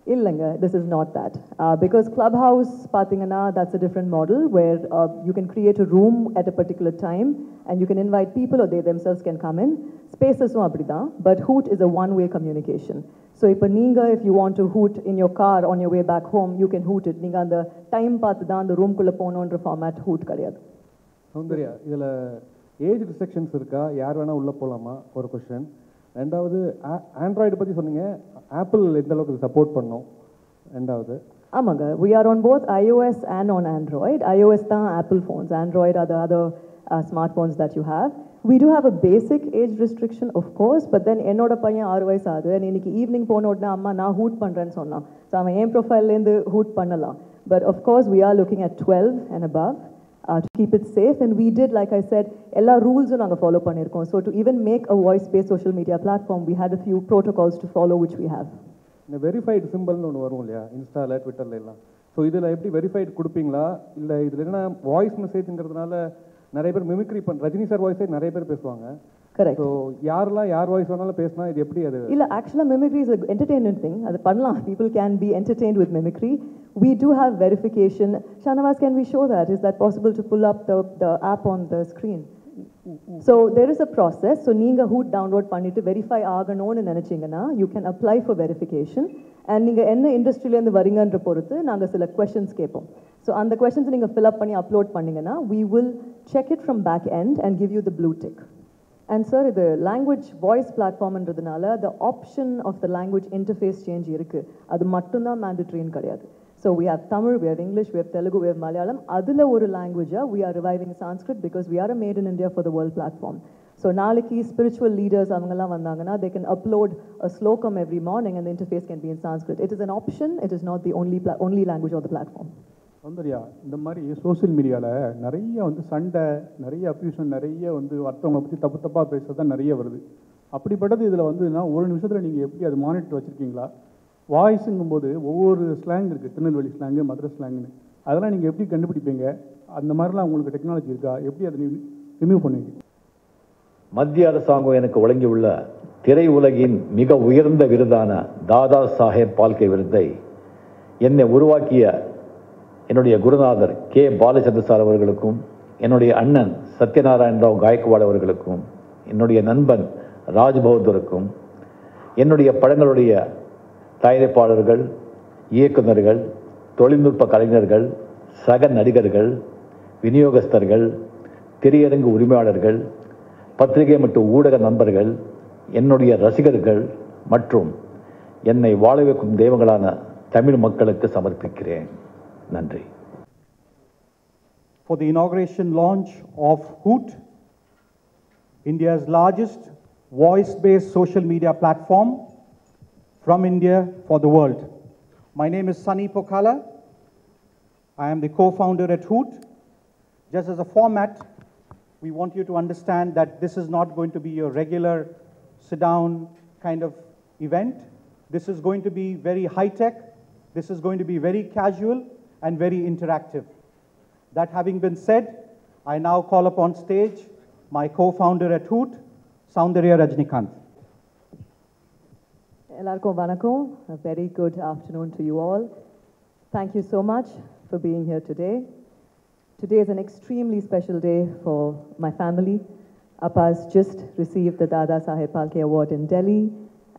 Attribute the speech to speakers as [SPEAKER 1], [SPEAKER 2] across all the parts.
[SPEAKER 1] Illanga, this is not that. Because Clubhouse, pathingana, that's a different model where you can create a room at a particular time and you can invite people or they themselves can come in. Spaces appadida, but Hoot is a one-way communication. So if you want to hoot in your car on your way back home, you can hoot it. Ninga the time path da the room kulla ponondra format hoot kadiyadu.
[SPEAKER 2] Soundarya, idhula age restrictions irukka? Yaar vena ulla polama? Or question. ரெண்டாவது Android பற்றி சொன்னீங்க, apple எந்த அளவுக்கு support பண்ணோம்? ரெண்டாவது
[SPEAKER 1] ஆமாங்க, we are on both iOS and on Android. iOS தான் Apple phones, Android are the other smartphones that you have. We do have a basic age restriction of course, but then என்னோட பையன் 6 வயசு ஆகுது, இன்னைக்கு evening போன உடனே அம்மா நான் ஹூட் பண்ணுறேன்னு சொன்னான். ஸோ அவன் என் ப்ரொஃபைல்லேருந்து ஹூட் பண்ணலாம். But of course we are looking at 12 and above. To keep it safe, and we did, like I said, all rules we follow pannirkom. So to even make a voice-based social media platform, we had a few protocols to follow, which we have.
[SPEAKER 2] The verified symbol nu varum illaya, Insta la Twitter la illa. So idhula eppadi verified kudupingala illa idhula enna voice message ingradhanaala nariya per mimicry Rajini sir voice nariya per pesuvanga.
[SPEAKER 1] Correct.
[SPEAKER 2] So yaar voice vanala pesna idu eppadi adu
[SPEAKER 1] illa actually mimicry is an entertainment thing. Adu pannalam, people can be entertained with mimicry. We do have verification. Shanavas, can we show that? Is that possible to pull up the app on the screen? So there is a process. So neenga Hoot download pannittu verify aganonu nenachingana, you can apply for verification. And neenga enna industry la irundhu varingandra poruthu naanga sila questions kepom. So and the questions neenga fill up panni upload panningana, we will check it from back end and give you the blue tick. And sir, the language voice platform endradhanaala the option of the language interface change irukku. Adu mattum dhaan mandatory nu kadiyadu. So we have Tamil, we have English, we have Telugu, we have Malayalam. Adula oru language, we are reviving Sanskrit because we are a Made in India for the World platform. So naliki spiritual leaders avangala vandangana, they can upload a slokam every morning and the interface can be in Sanskrit. It is an option, it is not the only language of the platform.
[SPEAKER 3] Soundarya, இந்த மாதிரி social மீடியாவில் நிறைய சண்டை, நிறைய அப்யூஷன், நிறைய அடுத்தவங்களை பற்றி தப்பாக பேசுறது தான் நிறைய வருது. அப்படிப்பட்டது இதில் ஒரு நிமிஷத்தில் நீங்கள் எப்படி அது மானிட்டர் வச்சுருக்கீங்களா? வாய்ஸுங்கும்போது ஒவ்வொரு ஸ்லாங் இருக்குது, திருநெல்வேலி ஸ்லாங்கு, மதுரை ஸ்லாங்குன்னு, அதெல்லாம் நீங்கள் எப்படி கண்டுபிடிப்பீங்க? அந்த மாதிரிலாம் உங்களுக்கு டெக்னாலஜி இருக்கா? எப்படி அதை ரிமூவ் பண்ணுவீங்க?
[SPEAKER 4] மத்திய அரசாங்கம் எனக்கு வழங்கியுள்ள திரையுலகின் மிக உயர்ந்த விருதான தாதா சாஹேப் பால்கே விருதை என்னை உருவாக்கிய என்னுடைய குருநாதர் கே பாலச்சந்திர சார் அவர்களுக்கும், என்னுடைய அண்ணன் சத்யநாராயண ராவ் காயக்வாட் அவர்களுக்கும், என்னுடைய நண்பன் ராஜ்பகதூருக்கும், என்னுடைய படங்களுடைய தயாரிப்பாளர்கள், இயக்குநர்கள், தொழில்நுட்ப கலைஞர்கள், சக நடிகர்கள், விநியோகஸ்தர்கள், திரையரங்கு உரிமையாளர்கள், பத்திரிகை மற்றும் ஊடக நண்பர்கள், என்னுடைய ரசிகர்கள் மற்றும் என்னை வாழ வைக்கும் தெய்வங்களான தமிழ் மக்களுக்கு சமர்ப்பிக்கிறேன். நன்றி.
[SPEAKER 5] For the inauguration launch of Hoot, India's largest voice-based social media platform from India for the world. My name is Sunny Pokala. I am the co-founder at Hoot. Just as a format, we want you to understand that this is not going to be your regular sit-down kind of event. This is going to be very high-tech. This is going to be very casual and very interactive. That having been said, I now call upon stage my co-founder at Hoot, Soundarya Rajnikant.
[SPEAKER 1] Ellarkum vanakkam. A very good afternoon to you all. Thank you so much for being here today. Today is an extremely special day for my family. Appa's just received the Dada Saheb Phalke Award in Delhi,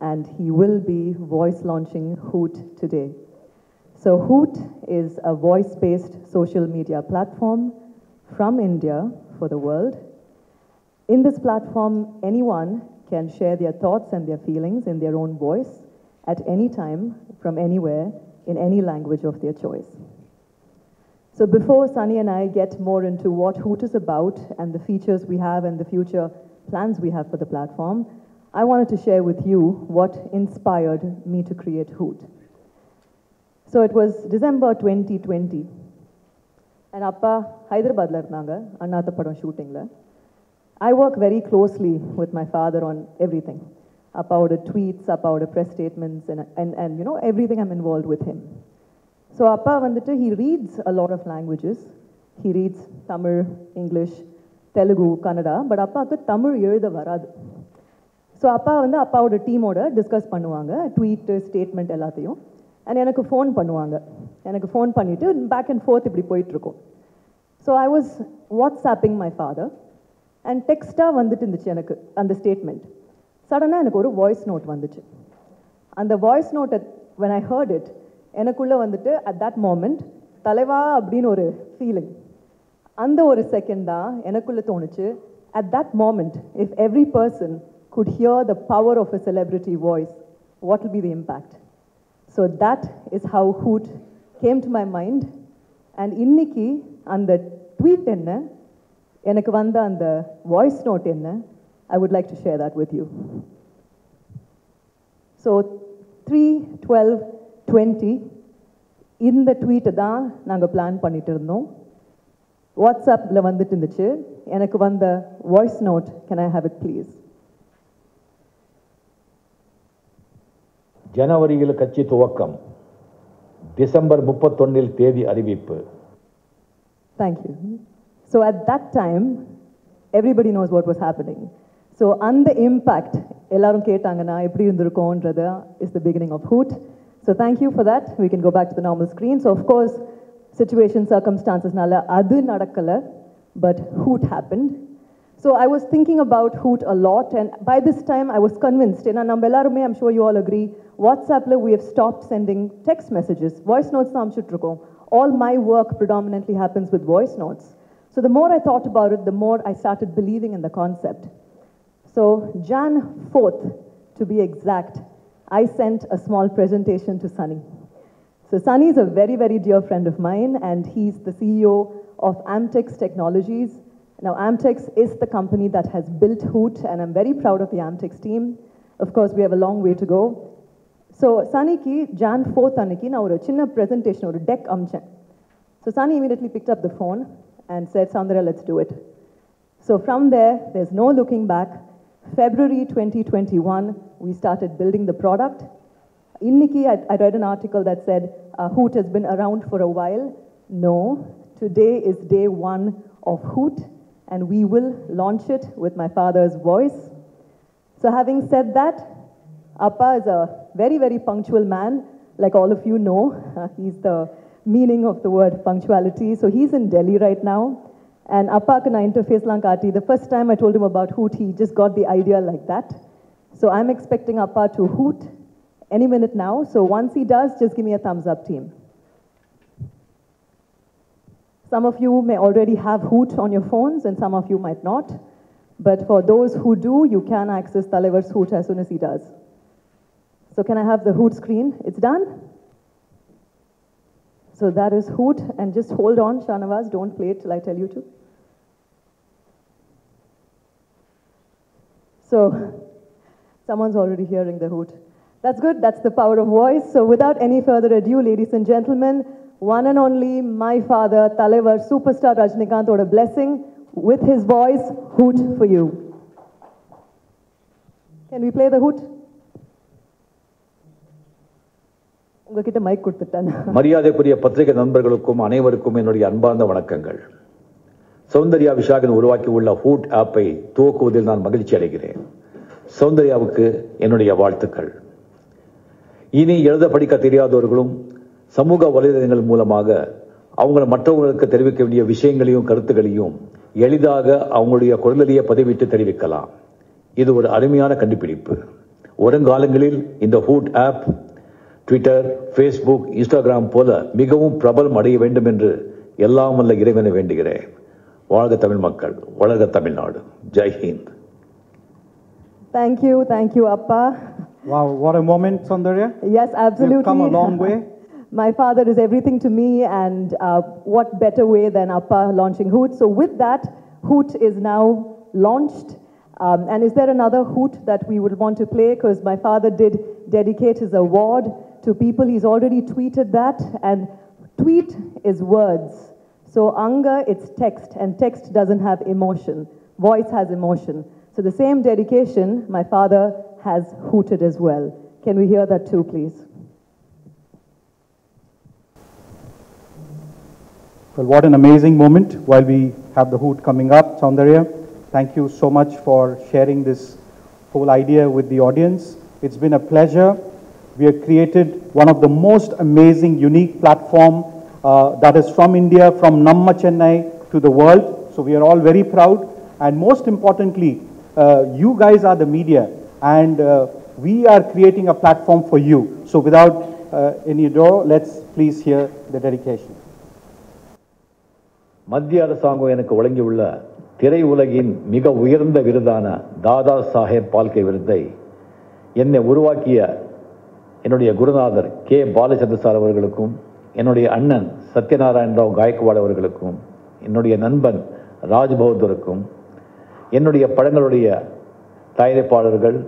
[SPEAKER 1] and he will be voice launching Hoot today. So Hoot is a voice-based social media platform from India for the world. In this platform, anyone can share their thoughts and their feelings in their own voice at any time, from anywhere, in any language of their choice. So before Sunny and I get more into what Hoot is about and the features we have and the future plans we have for the platform, I wanted to share with you what inspired me to create Hoot. So it was December 2020, and Appa Hyderabad la irundanga Annatha padam shooting la. I work very closely with my father on everything. Appa would tweets, Appa would press statements, and you know, everything I'm involved with him. So Appa vandittu, he reads a lot of languages. He reads Tamil, English, Telugu, Kannada, but Appa ku Tamil எழுத வராது. So Appa வந்து அப்பாவோட டீமோட discuss பண்ணுவாங்க, tweet, statement எல்லாத்தையும். And எனக்கு phone பண்ணுவாங்க. எனக்கு ஃபோன் பண்ணிவிட்டு பேக் அண்ட் ஃபோர்த் இப்படி போயிட்டுருக்கோம். So I was WhatsApping my father and டெக்ஸ்ட்டாக வந்துட்டு இருந்துச்சு எனக்கு அந்த ஸ்டேட்மெண்ட். சடனாக எனக்கு ஒரு வாய்ஸ் நோட் வந்துச்சு. அந்த வாய்ஸ் நோட்டை when I heard it, எனக்குள்ளே வந்துட்டு அட் தட் மோமெண்ட் தலைவா அப்படின்னு ஒரு ஃபீலிங். அந்த ஒரு செகண்ட் தான் எனக்குள்ளே தோணுச்சு, at that moment if every person could hear the power of a celebrity voice, what will be the impact? So that is how Hoot came to my mind. And இன்னைக்கு அந்த tweet என்ன, எனக்கு வந்த அந்த voice note என்ன, I would like to share that with you. So 3/12/20 இந்த ட்வீட்டை தான் நாங்கள் பிளான் பண்ணிட்டு இருந்தோம். வாட்ஸ்அப்பில் வந்துட்டு இருந்துச்சு. எனக்கு வந்த voice note, can I have it please?
[SPEAKER 4] ஜனவரியில் கட்சி துவக்கம், டிசம்பர் 31 தேதி அறிவிப்பு.
[SPEAKER 1] Thank you. So at that time, everybody knows what was happening. So அந்த impact எல்லாரும் கேட்டாங்கன்னா எப்படி இருந்திருக்கும்ன்றது is the beginning of Hoot. So thank you for that. We can go back to the normal screen. So of course, situation, circumstances nalla adu nadakala, but Hoot happened. So I was thinking about Hoot a lot, and by this time I was convinced, and நம்ம எல்லாருமே, I'm sure you all agree, WhatsAppல we have stopped sending text messages. Voice notes தான் அனுப்பிச்சிட்டு இருக்கோம். All my work predominantly happens with voice notes. So the more I thought about it, the more I started believing in the concept. So Jan 4th, to be exact, I sent a small presentation to Sunny. So Sunny is a very, very dear friend of mine, and he's the CEO of Amtex Technologies. Now, Amtex is the company that has built Hoot, and I'm very proud of the Amtex team. Of course, we have a long way to go. So, Sunny ki Jan 4th aniki na oru chinna presentation, oru deck amchen. So, Sunny immediately picked up the phone and said, Soundarya, let's do it. So, from there, there's no looking back. February 2021, we started building the product. Inniki, I read an article that said, Hoot has been around for a while. No, today is day 1 of Hoot, and we will launch it with my father's voice. So having said that, Appa is a very, very punctual man, like all of you know. He's the meaning of the word punctuality. So he's in Delhi right now. And Appa kana interface lang kaati. The first time I told him about Hoot, he just got the idea like that. So I'm expecting Appa to Hoot any minute now. So once he does, just give me a thumbs up, team. Some of you may already have Hoot on your phones, and some of you might not. But for those who do, you can access Talevar's Hoot as soon as he does. So can I have the Hoot screen? It's done? So that is Hoot, and just hold on, Shanavaz, don't play it till I tell you to. So someone's already hearing the Hoot. That's good, that's the power of voice. So without any further ado, ladies and gentlemen, one and only my father, Talevar superstar Rajinikanth, or a blessing with his voice, Hoot for you. Can we play the Hoot? உங்ககிட்ட mic கொடுத்துட்டேன்.
[SPEAKER 4] மரியாதைக்குரிய பத்திரிகை நண்பர்களுக்கும் அனைவருக்கும் என்னுடைய அன்பார்ந்த வணக்கங்கள். சௌந்தர்யா விஷாகன் உருவாக்கி உள்ள ஹூட் ஆப்பை துவக்குவதில் நான் மகிழ்ச்சி அடைகிறேன். சௌந்தர்யாவுக்கு என்னுடைய வாழ்த்துக்கள். இனி எழுத படிக்க தெரியாதவர்களும் சமூக வலைதளங்கள் மூலமாக அவங்கள மற்றவங்களுக்கு தெரிவிக்க வேண்டிய விஷயங்களையும் கருத்துக்களையும் எளிதாக அவங்களுடைய குரலிலேயே பதிவிட்டு தெரிவிக்கலாம். இது ஒரு அருமையான கண்டுபிடிப்பு. வருங்காலங்களில் இந்த Hoote app Twitter, Facebook, Instagram போல மிகவும் பிரபலம் அடைய வேண்டும் என்று எல்லாம் வல்ல இறைவனை வேண்டுகிறேன். வாழ்க தமிழ் மக்கள், வளர்க Tamil Nadu. Jai Hind.
[SPEAKER 1] Thank you, Appa.
[SPEAKER 5] Wow, what a moment, Soundarya.
[SPEAKER 1] Yes, absolutely.
[SPEAKER 5] You've come a long way.
[SPEAKER 1] My father is everything to me, and what better way than Appa launching Hoot? So with that, Hoot is now launched. And is there another Hoot that we would want to play? Because my father did dedicate his award to people. He's already tweeted that, and tweet is words. So Anga, it's text, and text doesn't have emotion. Voice has emotion. So the same dedication my father has hooted as well. Can we hear that too, please?
[SPEAKER 5] Well, what an amazing moment while we have the Hoot coming up. Soundarya, thank you so much for sharing this whole idea with the audience. It's been a pleasure We have created one of the most amazing, unique platform that is from India, from Namma Chennai to the world. So we are all very proud. And most importantly, you guys are the media, and we are creating a platform for you. So without any ado, let's please hear the dedication.
[SPEAKER 4] மத்திய அரசாங்கம் எனக்கு வழங்கியுள்ள திரையுலகின் மிக உயர்ந்த விருதான தாதா சாஹேப் பால்கே விருதை என்னை உருவாக்கிய என்னுடைய குருநாதர் கே பாலச்சந்திர சார் அவர்களுக்கும், என்னுடைய அண்ணன் சத்யநாராயண ராவ் காயக்வாட் அவர்களுக்கும், என்னுடைய நண்பன் ராஜ் பகதூருக்கும், என்னுடைய படங்களுடைய தயாரிப்பாளர்கள்,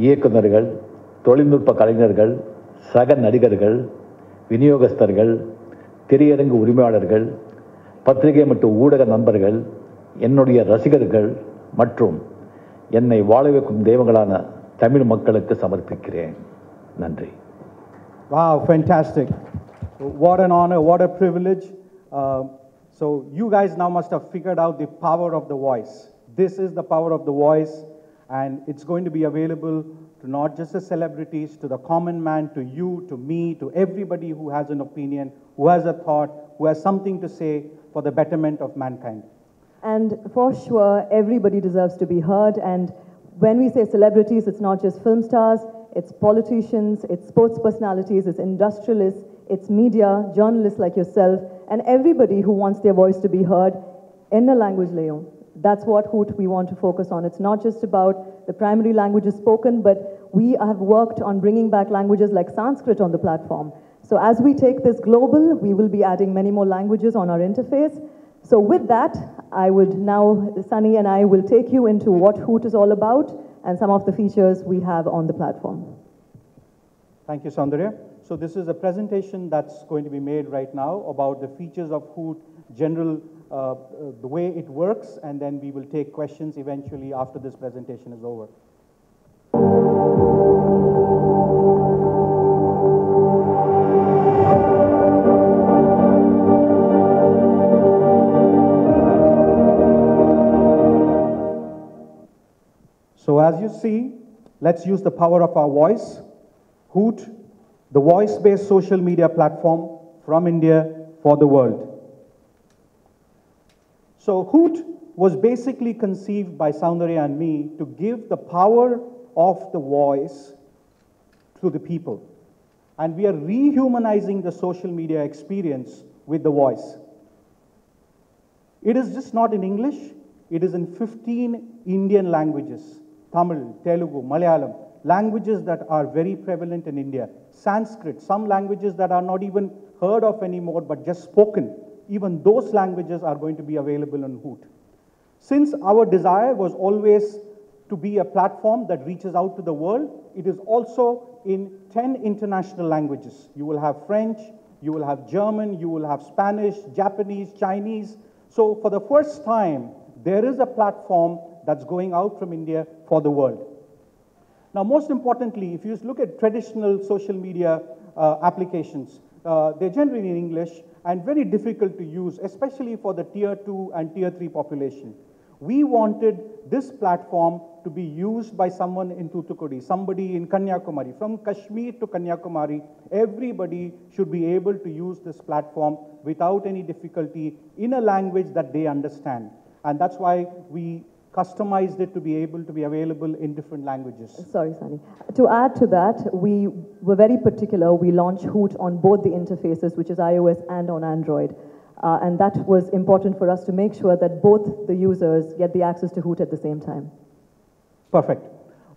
[SPEAKER 4] இயக்குநர்கள், தொழில்நுட்ப கலைஞர்கள், சக நடிகர்கள், விநியோகஸ்தர்கள், திரையரங்கு உரிமையாளர்கள், பத்திரிகை மற்றும் ஊடக நண்பர்கள், என்னுடைய ரசிகர்கள் மற்றும் என்னை வாழ வைக்கும் தெய்வங்களான தமிழ் மக்களுக்கு சமர்ப்பிக்கிறேன். நன்றி.
[SPEAKER 5] Wow, fantastic. What an honor, what a privilege. So you guys now must have figured out the power of the voice. This is the power of the voice, and it's going to be available to not just the celebrities, to the common man, to you, to me, to everybody who has an opinion, who has a thought, who has something to say for the betterment of mankind.
[SPEAKER 1] And for sure, everybody deserves to be heard. And when we say celebrities, it's not just film stars, it's politicians, it's sports personalities, it's industrialists, it's media, journalists like yourself, and everybody who wants their voice to be heard in a language layon. That's what Hoot we want to focus on. It's not just about the primary languages spoken, but we have worked on bringing back languages like Sanskrit on the platform. So as we take this global, we will be adding many more languages on our interface. So with that, I would now, Sunny and I will take you into what Hoot is all about and some of the features we have on the platform.
[SPEAKER 5] Thank you, Soundarya. So this is a presentation that's going to be made right now about the features of Hoot, general, the way it works, and then we will take questions eventually after this presentation is over. So as you see, let's use the power of our voice. Hoot, the voice-based social media platform from India for the world. So Hoot was basically conceived by Soundarya and me to give the power of the voice to the people. And we are rehumanizing the social media experience with the voice. It is just not in English, it is in 15 Indian languages. Tamil, Telugu, Malayalam, languages that are very prevalent in India. Sanskrit, some languages that are not even heard of anymore but just spoken. Even those languages are going to be available on Hoot. Since our desire was always to be a platform that reaches out to the world, it is also in 10 international languages. You will have French, you will have German, you will have Spanish, Japanese, Chinese. So for the first time, there is a platform that's going out from India for the world. Now, most importantly, if you look at traditional social media applications, they're generally in English and very difficult to use, especially for the tier 2 and tier 3 population. We wanted this platform to be used by someone in Thoothukudi, somebody in Kanyakumari. From Kashmir to Kanyakumari, everybody should be able to use this platform without any difficulty in a language that they understand. And that's why we customized it to be able to be available in different languages.
[SPEAKER 1] Sorry, Sunny. To add to that, we were very particular. We launched Hoot on both the interfaces, which is iOS and on Android. And that was important for us to make sure that both the users get the access to Hoot at the same time.
[SPEAKER 5] Perfect.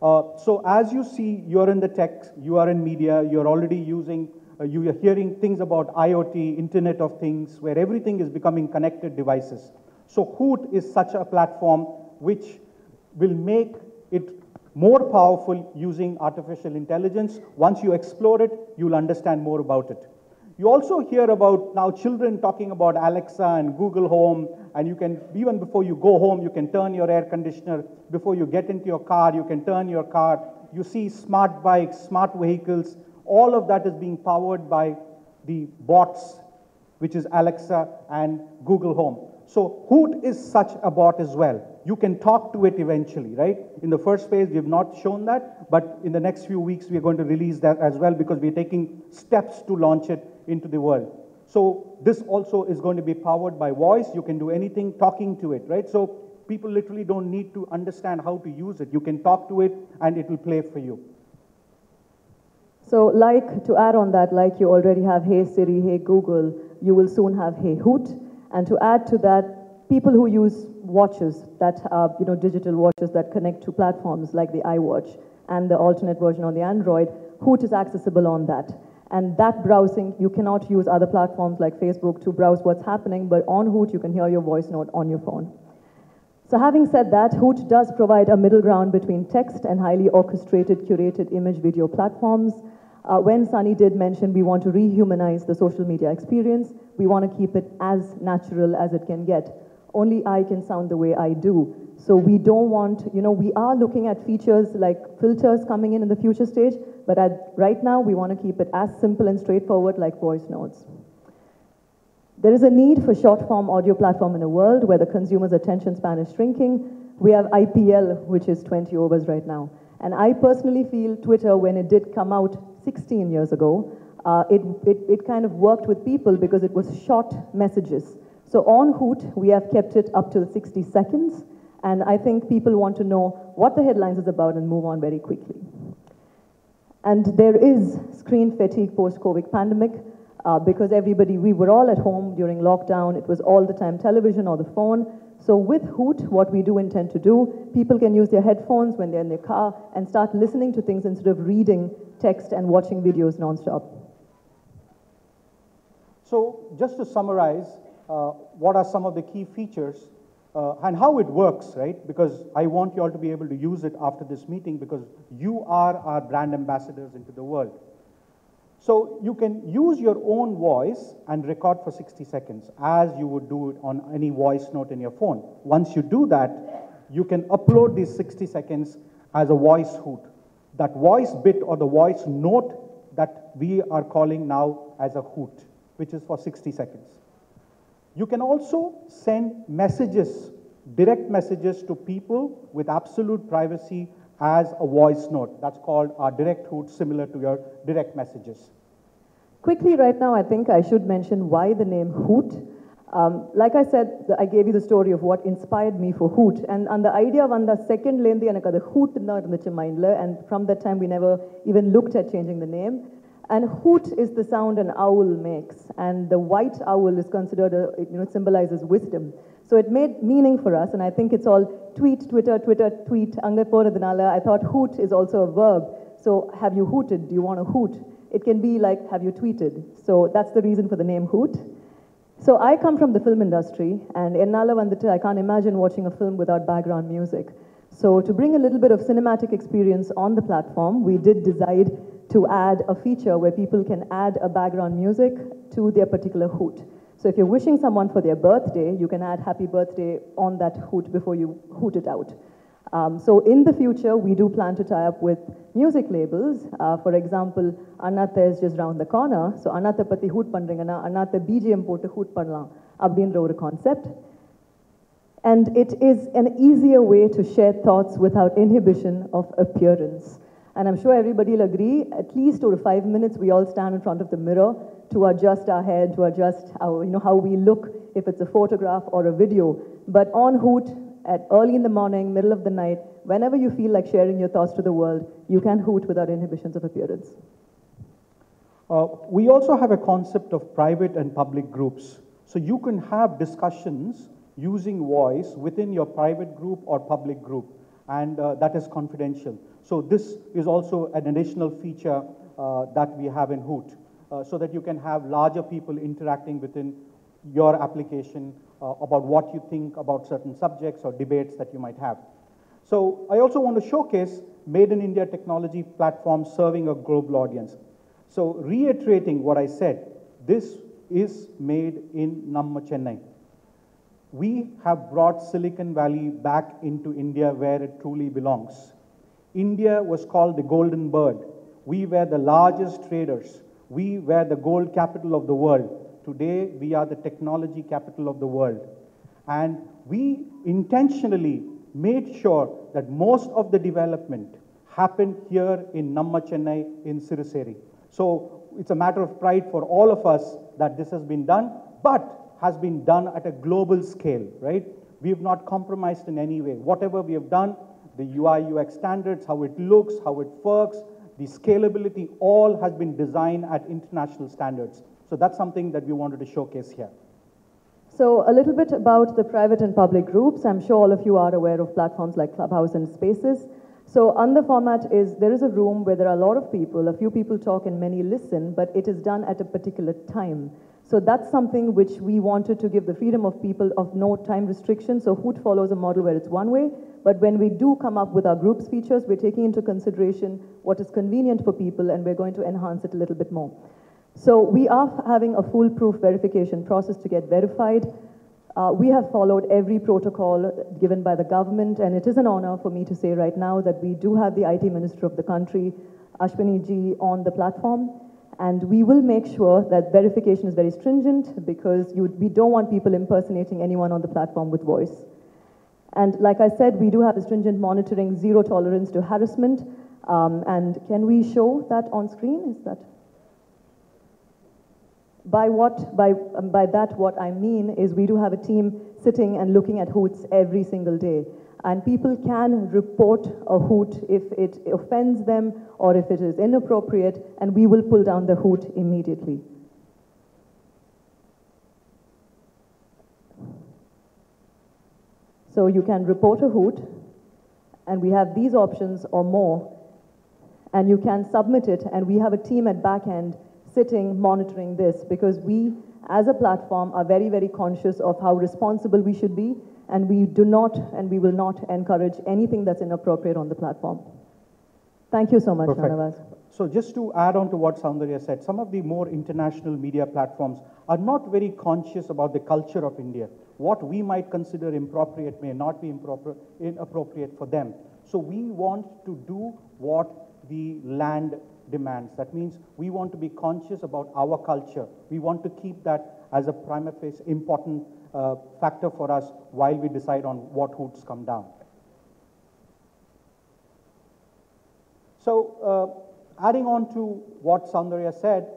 [SPEAKER 5] So as you see, you're in the tech, you are in media, you're already using, you are hearing things about IoT, Internet of Things, where everything is becoming connected devices. So Hoot is such a platform which will make it more powerful using artificial intelligence. Once you explore it, you'll understand more about it. You also hear about now children talking about Alexa and Google Home, and you can, even before you go home, you can turn your air conditioner. Before you get into your car, you can turn your car. You see smart bikes, smart vehicles. All of that is being powered by the bots, which is Alexa and Google Home. So Hoot is such a bot as well. you can talk to it eventually, right? In the first phase, we have not shown that, but in the next few weeks, we are going to release that as well because we're taking steps to launch it into the world. So this also is going to be powered by voice. You can do anything talking to it, right? So people literally don't need to understand how to use it. You can talk to it and it will play for you.
[SPEAKER 1] So to add on that, like you already have Hey Siri, Hey Google, you will soon have Hey Hoot. And to add to that, people who use watches that are, digital watches that connect to platforms like the iWatch and the alternate version on the Android, Hoot is accessible on that. And that browsing, you cannot use other platforms like Facebook to browse what's happening, but on Hoot, you can hear your voice note on your phone. So having said that, Hoot does provide a middle ground between text and highly orchestrated, curated image video platforms. When Sunny did mention we want to rehumanize the social media experience, we want to keep it as natural as it can get. Only I can sound the way I do. So we don't want, we are looking at features like filters coming in the future stage, but right now we want to keep it as simple and straightforward like voice notes. There is a need for short-form audio platform in a world where the consumer's attention span is shrinking. We have IPL, which is 20 overs right now. And I personally feel Twitter, when it did come out 16 years ago, it kind of worked with people because it was short messages. So on Hoot, we have kept it up to 60 seconds. And I think people want to know what the headlines is about and move on very quickly. And there is screen fatigue post-COVID pandemic. Because we were all at home during lockdown. It was all the time television or the phone. So with Hoot, what we do intend to do, people can use their headphones when they're in their car and start listening to things instead of reading text and watching videos nonstop.
[SPEAKER 5] So just to summarize, what are some of the key features and how it works, right? Because I want you all to be able to use it after this meeting because you are our brand ambassadors into the world. So you can use your own voice and record for 60 seconds as you would do it on any voice note in your phone. Once you do that, you can upload these 60 seconds as a voice Hoot. That voice bit or the voice note that we are calling now as a Hoot, which is for 60 seconds. You can also send messages, direct messages to people with absolute privacy as a voice note. That's called our direct Hoot, similar to your direct messages.
[SPEAKER 1] Quickly right now, I think I should mention why the name Hoot. Like I said, I gave you the story of what inspired me for Hoot. And on the idea of the second lane, the Hoot in the mind, and from that time we never even looked at changing the name. And Hoot is the sound an owl makes, and the white owl is considered it symbolizes wisdom. So it made meaning for us, and I think it's all tweet, Twitter, tweet, I thought Hoot is also a verb. So have you hooted? Do you want to hoot? It can be like, have you tweeted? So that's the reason for the name Hoot. So I come from the film industry, and I can't imagine watching a film without background music. So to bring a little bit of cinematic experience on the platform, we did decide to add a feature where people can add a background music to their particular Hoot. So if you're wishing someone for their birthday, you can add happy birthday on that Hoot before you hoot it out. So in the future, we do plan to tie up with music labels. For example, Annatha is just around the corner. So Annatha patti hoot pandringana, Annatha BGM potu hoot pannalam abdindra oru concept. And it is an easier way to share thoughts without inhibition of appearance. And I'm sure everybody will agree, at least over 5 minutes, we all stand in front of the mirror to adjust our hair, to adjust our, how we look, if it's a photograph or a video. But on Hoot, at early in the morning, middle of the night, whenever you feel like sharing your thoughts to the world, you can hoot without inhibitions of appearance.
[SPEAKER 5] We also have a concept of private and public groups. So you can have discussions using voice within your private group or public group, and that is confidential. So this is also an additional feature that we have in Hoot, so that you can have larger people interacting within your application about what you think about certain subjects or debates that you might have. So I also want to showcase Made in India technology platform serving a global audience. So reiterating what I said, this is made in Namma Chennai. We have brought Silicon Valley back into India where it truly belongs. India was called the golden bird. We were the largest traders. We were the gold capital of the world. Today, we are the technology capital of the world. And we intentionally made sure that most of the development happened here in Namma Chennai in Siruseri. So it's a matter of pride for all of us that this has been done, but has been done at a global scale, right? We have not compromised in any way. Whatever we have done, the UI, UX standards, how it looks, how it works, the scalability, all has been designed at international standards. So that's something that we wanted to showcase here.
[SPEAKER 1] So a little bit about the private and public groups. I'm sure all of you are aware of platforms like Clubhouse and Spaces. So on the format is, there is a room where there are a lot of people, a few people talk and many listen, but it is done at a particular time. So that's something which we wanted to give the freedom of people of no time restriction. So Hoot follows a model where it's one way, but when we do come up with our groups features, we're taking into consideration what is convenient for people, and we're going to enhance it a little bit more. So we are having a foolproof verification process to get verified. We have followed every protocol given by the government, and it is an honor for me to say right now that we do have the IT Minister of the country, Ashwini ji, on the platform. And we will make sure that verification is very stringent, because we don't want people impersonating anyone on the platform with voice. And like I said, we do have a stringent monitoring, zero tolerance to harassment. And can we show that on screen? Is that? By that, what I mean is we do have a team sitting and looking at hoots every single day. And people can report a hoot if it offends them or if it is inappropriate, and we will pull down the hoot immediately. So you can report a hoot, and we have these options or more, and you can submit it, and we have a team at back end sitting monitoring this, because we as a platform are very, very conscious of how responsible we should be, and we do not and we will not encourage anything that's inappropriate on the platform. Thank you so much, Nanavaz.
[SPEAKER 5] So just to add on to what Soundarya said, some of the more international media platforms are not very conscious about the culture of India. What we might consider inappropriate may not be inappropriate for them. So we want to do what the land demands. That means we want to be conscious about our culture. We want to keep that as a prima facie important factor for us while we decide on what hoots come down. So adding on to what Soundarya said,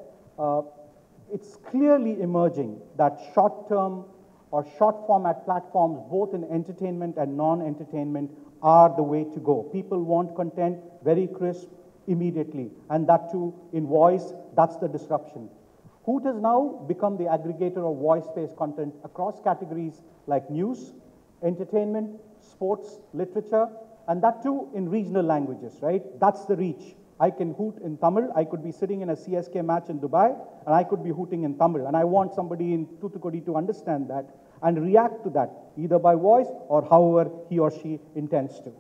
[SPEAKER 5] it's clearly emerging that short-term or short-format platforms, both in entertainment and non-entertainment, are the way to go. People want content very crisp, immediately, and that too in voice. That's the disruption. Hoot has now become the aggregator of voice-based content across categories like news, entertainment, sports, literature, and that too in regional languages, right? That's the reach. I can hoot in Tamil. I could be sitting in a CSK match in Dubai, and I could be hooting in Tamil, and I want somebody in Thoothukudi to understand that and react to that, either by voice or however he or she intends to.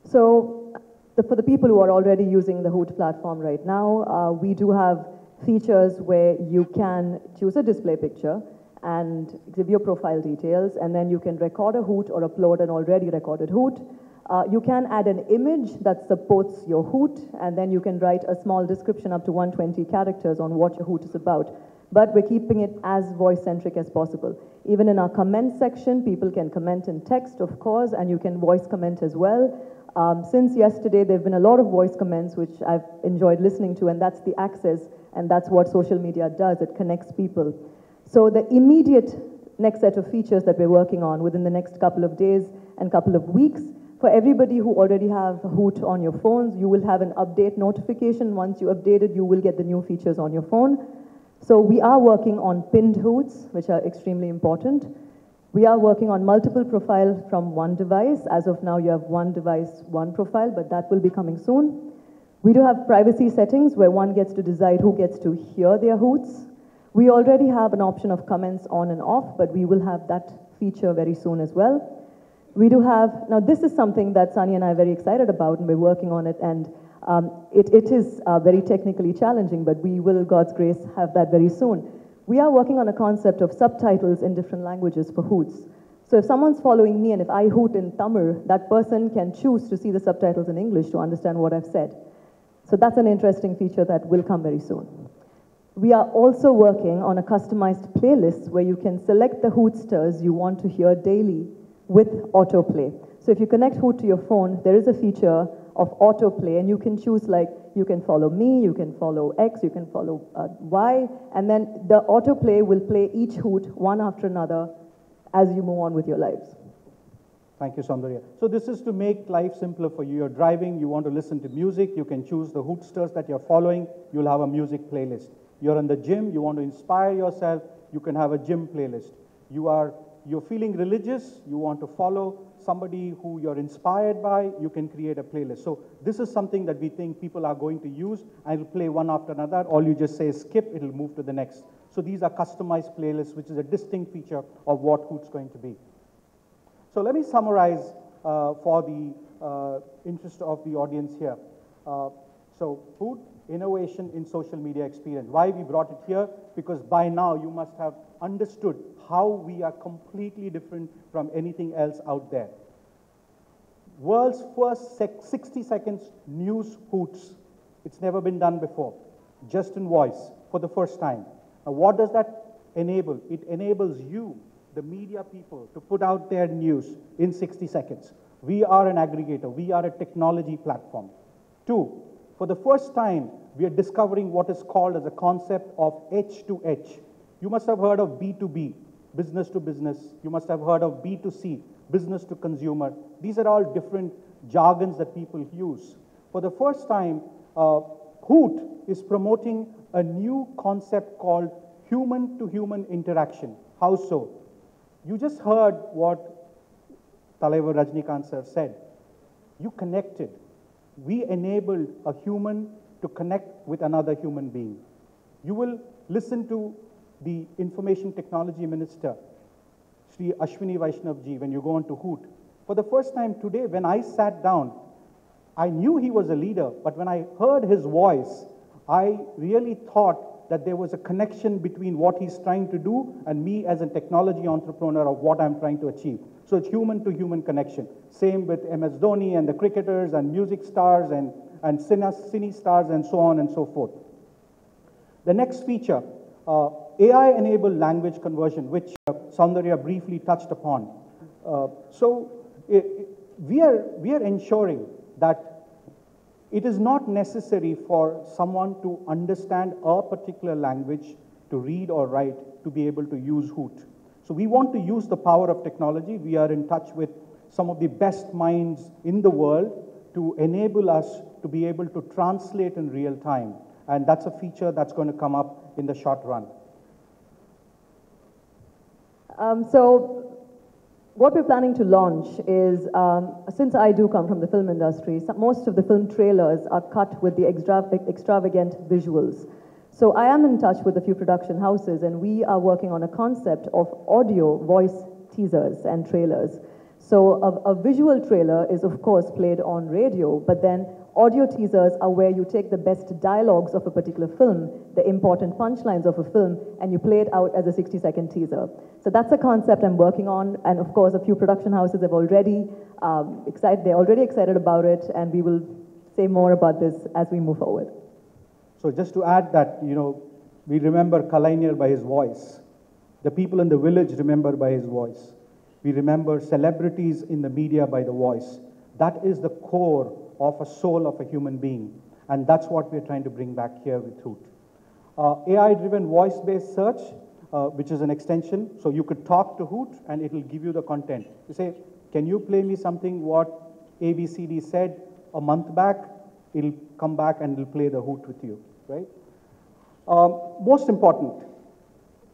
[SPEAKER 1] So for the people who are already using the Hoot platform right now, we do have features where you can choose a display picture and give your profile details, and then you can record a hoot or upload an already recorded hoot. You can add an image that supports your hoot, and then you can write a small description up to 120 characters on what your hoot is about. But we're keeping it as voice-centric as possible. Even in our comment section, people can comment in text, of course, and you can voice comment as well. Since yesterday, there have been a lot of voice comments, which I've enjoyed listening to, and that's the access, and that's what social media does. It connects people. So the immediate next set of features that we're working on within the next couple of days and couple of weeks, for everybody who already have Hoot on your phones, you will have an update notification. Once you update it, you will get the new features on your phone. So we are working on pinned hoots, which are extremely important. We are working on multiple profiles from one device. As of now, you have one device, one profile, but that will be coming soon. We do have privacy settings where one gets to decide who gets to hear their hoots. We already have an option of comments on and off, but we will have that feature very soon as well. We do have, now this is something that Sunny and I are very excited about, and we're working on it, and it is very technically challenging, but we will, God's grace, have that very soon. We are working on a concept of subtitles in different languages for hoots. So if someone's following me and if I hoot in Tamil, that person can choose to see the subtitles in English to understand what I've said. So that's an interesting feature that will come very soon. We are also working on a customized playlist where you can select the Hootsters you want to hear daily with autoplay. So if you connect Hoot to your phone, there is a feature of autoplay, and you can choose, like, you can follow me, you can follow X, you can follow Y, and then the autoplay will play each Hoot one after another as you move on with your lives.
[SPEAKER 5] Thank you, Soundarya. So this is to make life simpler for you. You're driving, you want to listen to music, you can choose the Hootsters that you're following, you'll have a music playlist. You're in the gym, you want to inspire yourself, you can have a gym playlist. You're feeling religious, you want to follow somebody who you're inspired by, you can create a playlist. So this is something that we think people are going to use, and it'll play one after another. All you just say is skip, it'll move to the next. So these are customized playlists, which is a distinct feature of what Hoot's going to be. So let me summarize for the interest of the audience here. So Hoot, innovation in social media experience. Why we brought it here? Because by now you must have understood how we are completely different from anything else out there. World's first 60 seconds news Hoots. It's never been done before, just in voice for the first time. Now what does that enable? It enables you, the media people, to put out their news in 60 seconds. We are an aggregator. We are a technology platform. 2, for the first time, we are discovering what is called as a concept of edge to edge. You must have heard of B2B, business to business. You must have heard of B2C, business to consumer. These are all different jargons that people use. For the first time, Hoot is promoting a new concept called human-to-human interaction. How so? You just heard what Talaivar Rajnikant sir said. You connected. We enabled a human to connect with another human being. You will listen to the Information Technology Minister, Sri Ashwini Vaishnavji, when you go on to Hoot. For the first time today, when I sat down, I knew he was a leader, but when I heard his voice, I really thought that there was a connection between what he's trying to do and me as a technology entrepreneur of what I'm trying to achieve. So it's human-to-human connection. Same with MS Dhoni and the cricketers and music stars and cine stars and so on and so forth. The next feature, AI-enabled language conversion, which Soundarya briefly touched upon. We are ensuring that it is not necessary for someone to understand a particular language to read or write to be able to use Hoot. So we want to use the power of technology. We are in touch with some of the best minds in the world to enable us to be able to translate in real time. And that's a feature that's going to come up in the short run.
[SPEAKER 1] So what we're planning to launch is, since I do come from the film industry, most of the film trailers are cut with the extravagant visuals. So I am in touch with a few production houses, and we are working on a concept of audio voice teasers and trailers. So a visual trailer is, of course, played on radio, but then audio teasers are where you take the best dialogues of a particular film, the important punchlines of a film, and you play it out as a 60-second teaser. So that's a concept I'm working on, and of course, a few production houses have already they're already excited about it, and we will say more about this as we move forward.
[SPEAKER 5] So just to add that, we remember Kalaignar by his voice. The people in the village remember by his voice. We remember celebrities in the media by the voice. That is the core of a soul of a human being. And that's what we're trying to bring back here with Hoot. AI-driven voice-based search, which is an extension. So you could talk to Hoot and it'll give you the content. You say, can you play me something what ABCD said a month back? It'll come back and it'll play the Hoot with you, right? Most important,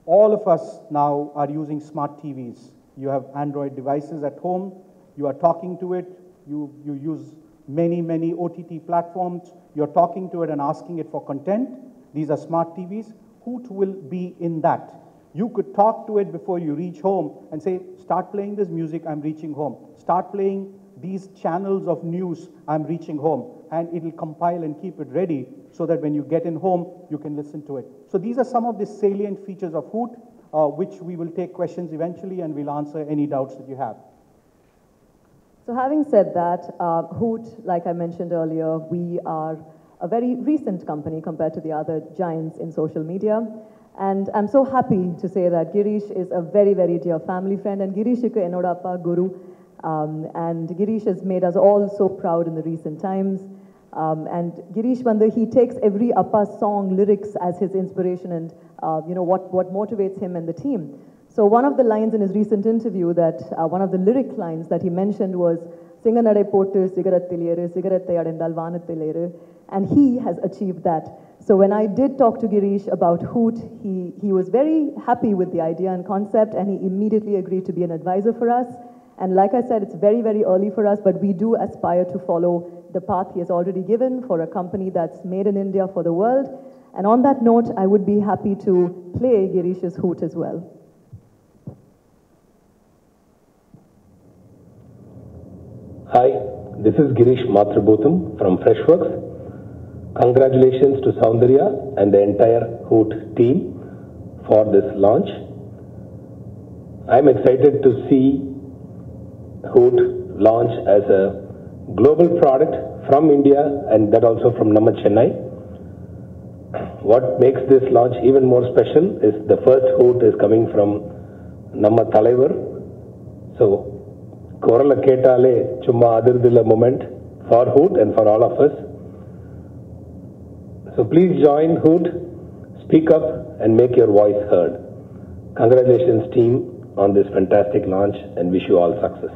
[SPEAKER 5] all of us now are using smart TVs. You have Android devices at home. You are talking to it. You use many OTT platforms. You're talking to it and asking it for content. These are smart TVs. Hoot will be in that. You could talk to it before you reach home and say, start playing this music, I'm reaching home. Start playing these channels of news, I'm reaching home. And it'll compile and keep it ready so that when you get in home, you can listen to it. So these are some of the salient features of Hoot, which we will take questions eventually and we'll answer any doubts that you have.
[SPEAKER 1] So having said that, Hoot, like I mentioned earlier, we are a very recent company compared to the other giants in social media. And I'm so happy to say that Girish is a very, very dear family friend. And Girish is Ennoda Appa Guru. And Girish has made us all so proud in the recent times. And Girish Bandhu, he takes every Appa song lyrics as his inspiration and what motivates him and the team. So one of the lines in his recent interview one of the lyric lines that he mentioned was, Singanade pottu sigarattilere, sigarattai adendal vaanattilere, and he has achieved that. So when I did talk to Girish about Hoot, he was very happy with the idea and concept, and he immediately agreed to be an advisor for us. And like I said, it's very, very early for us, but we do aspire to follow the path he has already given for a company that's made in India for the world. And on that note, I would be happy to play Girish's Hoot as well.
[SPEAKER 6] Hi, this is Girish Mathrubootham from Freshworks. Congratulations to Soundarya and the entire Hoot team for this launch. I'm excited to see Hoot launch as a global product from India and that also from Namma Chennai. What makes this launch even more special is the first Hoot is coming from Namma Thalaivar. So, Korala Ketale Chumma Adirdilla moment for Hoot and for all of us. So please join Hoot, speak up and make your voice heard. Congratulations team on this fantastic launch and wish you all success.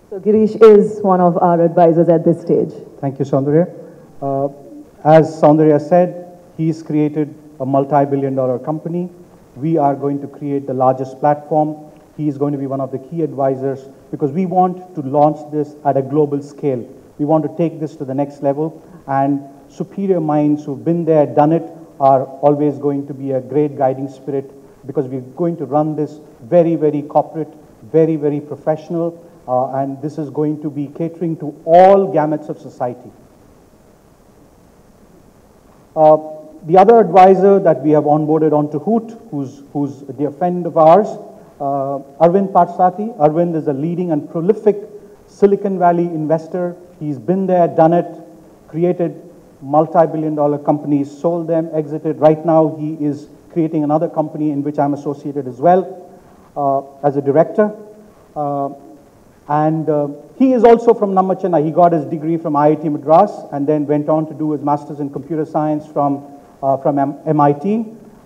[SPEAKER 1] So Girish is one of our advisors at this stage.
[SPEAKER 5] Thank you, Soundarya. As Soundarya said, he's created a multi-billion-dollar company. We are going to create the largest platform. He is going to be one of the key advisors because we want to launch this at a global scale. We want to take this to the next level, and superior minds who've been there, done it, are always going to be a great guiding spirit because we're going to run this very, very corporate, very, very professional, and this is going to be catering to all gamuts of society. The other advisor that we have onboarded onto Hoot, who's a dear friend of ours, Arvind Parsati. Arvind is a leading and prolific Silicon Valley investor. He's been there, done it, created multi-billion-dollar companies, sold them, exited. Right now, he is creating another company in which I'm associated as well as a director. He is also from Namma Chennai. He got his degree from IIT Madras and then went on to do his master's in computer science from MIT.